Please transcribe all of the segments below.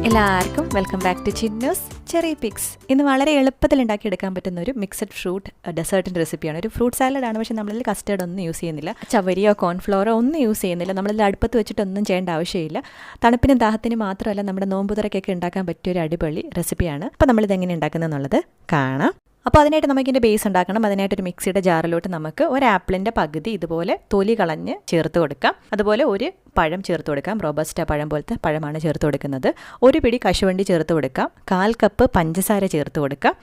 എല്ലാവർക്കും welcome back to Chinnu's Cherrypicks. ഇന്ന് വളരെ എളുപ്പത്തിൽ ഉണ്ടാക്കിയെടുക്കാൻ പറ്റുന്ന ഒരു മിക്സഡ് ഫ്രൂട്ട് ഡെസേർട്ടിൻ്റെ റെസിപ്പിയാണ്. ഒരു ഫ്രൂട്ട് സാലഡാണ്, പക്ഷേ നമ്മളിൽ കസ്റ്റർഡ് ഒന്നും യൂസ് ചെയ്യുന്നില്ല, ചവരിയോ കോൺഫ്ലോറോ ഒന്നും യൂസ് ചെയ്യുന്നില്ല. നമ്മളിൽ അടുപ്പത്ത് വെച്ചിട്ടൊന്നും ചെയ്യേണ്ട ആവശ്യമില്ല. തണുപ്പിനും ദാഹത്തിനും മാത്രമല്ല നമ്മുടെ നോമ്പുതുറക്കൊക്കെ ഉണ്ടാക്കാൻ പറ്റിയ ഒരു അടിപൊളി റെസിപ്പിയാണ്. അപ്പോൾ നമ്മളിത് എങ്ങനെ ഉണ്ടാക്കുന്നതെന്നുള്ളത് കാണാം. അപ്പോൾ അതിനായിട്ട് നമുക്കിതിൻ്റെ ബേസ് ഉണ്ടാക്കണം. അതിനായിട്ടൊരു മിക്സിയുടെ ജാറിലോട്ട് നമുക്ക് ഒരു ആപ്പിളിൻ്റെ പകുതി ഇതുപോലെ തൊലി കളഞ്ഞ് ചേർത്ത് കൊടുക്കാം. അതുപോലെ ഒരു പഴം ചേർത്ത് കൊടുക്കാം. റോബസ്റ്റ പഴം പോലത്തെ പഴമാണ് ചേർത്ത് കൊടുക്കുന്നത്. ഒരു പിടി കശുവണ്ടി ചേർത്ത് കൊടുക്കാം. 1/4 കപ്പ് പഞ്ചസാര ചേർത്ത് കൊടുക്കാം.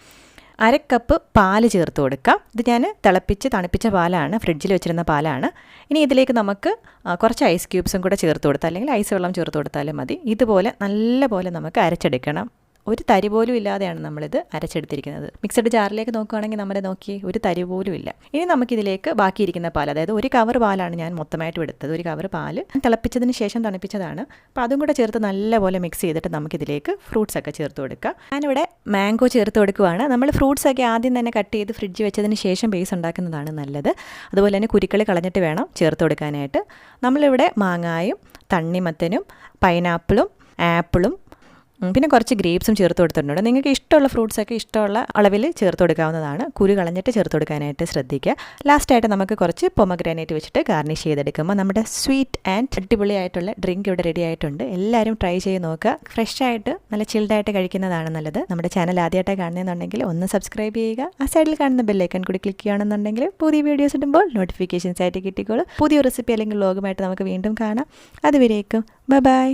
1/2 കപ്പ് പാല് ചേർത്ത് കൊടുക്കാം. ഇത് ഞാൻ തിളപ്പിച്ച് തണുപ്പിച്ച പാലാണ്, ഫ്രിഡ്ജിൽ വെച്ചിരുന്ന പാലാണ്. ഇനി ഇതിലേക്ക് നമുക്ക് കുറച്ച് ഐസ് ക്യൂബ്സും കൂടെ ചേർത്ത് കൊടുത്താൽ, അല്ലെങ്കിൽ ഐസ് വെള്ളം ചേർത്ത് കൊടുത്താലും മതി. ഇതുപോലെ നല്ലപോലെ നമുക്ക് അരച്ചെടുക്കണം. ഒരു തരി പോലും ഇല്ലാതെയാണ് നമ്മളിത് അരച്ചെടുത്തിരിക്കുന്നത്. മിക്സഡ് ജാറിലേക്ക് നോക്കുകയാണെങ്കിൽ നമ്മുടെ നോക്കി ഒരു തരി പോലും ഇല്ല. ഇനി നമുക്കിതിലേക്ക് ബാക്കിയിരിക്കുന്ന പാൽ, അതായത് ഒരു കവർ പാലാണ് ഞാൻ മൊത്തമായിട്ടും എടുത്തത്. ഒരു കവർ പാല് തിളപ്പിച്ചതിന് ശേഷം തണുപ്പിച്ചതാണ്. അപ്പോൾ അതും കൂടെ ചേർത്ത് നല്ലപോലെ മിക്സ് ചെയ്തിട്ട് നമുക്കിതിലേക്ക് ഫ്രൂട്ട്സ് ഒക്കെ ചേർത്ത് കൊടുക്കാം. ഞാനിവിടെ മാംഗോ ചേർത്ത് കൊടുക്കുകയാണ്. നമ്മൾ ഫ്രൂട്ട്സ് ഒക്കെ ആദ്യം തന്നെ കട്ട് ചെയ്ത് ഫ്രിഡ്ജ് വെച്ചതിന് ശേഷം ബേസ് ഉണ്ടാക്കുന്നതാണ് നല്ലത്. അതുപോലെ തന്നെ കുരുക്കൾ കളഞ്ഞിട്ട് വേണം ചേർത്ത് കൊടുക്കാനായിട്ട്. നമ്മളിവിടെ മാങ്ങായും തണ്ണിമത്തനും പൈനാപ്പിളും ആപ്പിളും പിന്നെ കുറച്ച് ഗ്രേപ്സും ചേർത്ത് കൊടുത്തിട്ടുണ്ട്. നിങ്ങൾക്ക് ഇഷ്ടമുള്ള ഫ്രൂട്ട്സൊക്കെ ഇഷ്ടമുള്ള അളവിൽ ചേർത്ത് കൊടുക്കാവുന്നതാണ്. കുരു കളഞ്ഞിട്ട് ചേർത്ത് കൊടുക്കാനായിട്ട് ശ്രദ്ധിക്കുക. ലാസ്റ്റായിട്ട് നമുക്ക് കുറച്ച് പൊമഗ്രാനേറ്റ് വെച്ചിട്ട് ഗാർണിഷ് ചെയ്തെടുക്കുമ്പോൾ നമ്മുടെ സ്വീറ്റ് ആൻഡ് അടിപൊളിയായിട്ടുള്ള ഡ്രിങ്ക് ഇവിടെ റെഡി ആയിട്ടുണ്ട്. എല്ലാവരും ട്രൈ ചെയ്ത് നോക്കുക. ഫ്രഷ് ആയിട്ട് നല്ല ചിൽഡായിട്ട് കഴിക്കുന്നതാണ് നല്ലത്. നമ്മുടെ ചാനൽ ആദ്യമായിട്ട് കാണുന്നതെന്നുണ്ടെങ്കിൽ ഒന്ന് സബ്സ്ക്രൈബ് ചെയ്യുക. ആ സൈഡിൽ കാണുന്ന ബെല്ലൈക്കൺ കൂടി ക്ലിക്ക് ചെയ്യുകയാണെന്നുണ്ടെങ്കിൽ പുതിയ വീഡിയോസ് ഇടുമ്പോൾ നോട്ടിഫിക്കേഷൻസ് ആയിട്ട് കിട്ടിക്കോളും. പുതിയ റെസിപ്പി അല്ലെങ്കിൽ വ്ലോഗുമായിട്ട് നമുക്ക് വീണ്ടും കാണാം. അതുവരേക്കും ബൈ.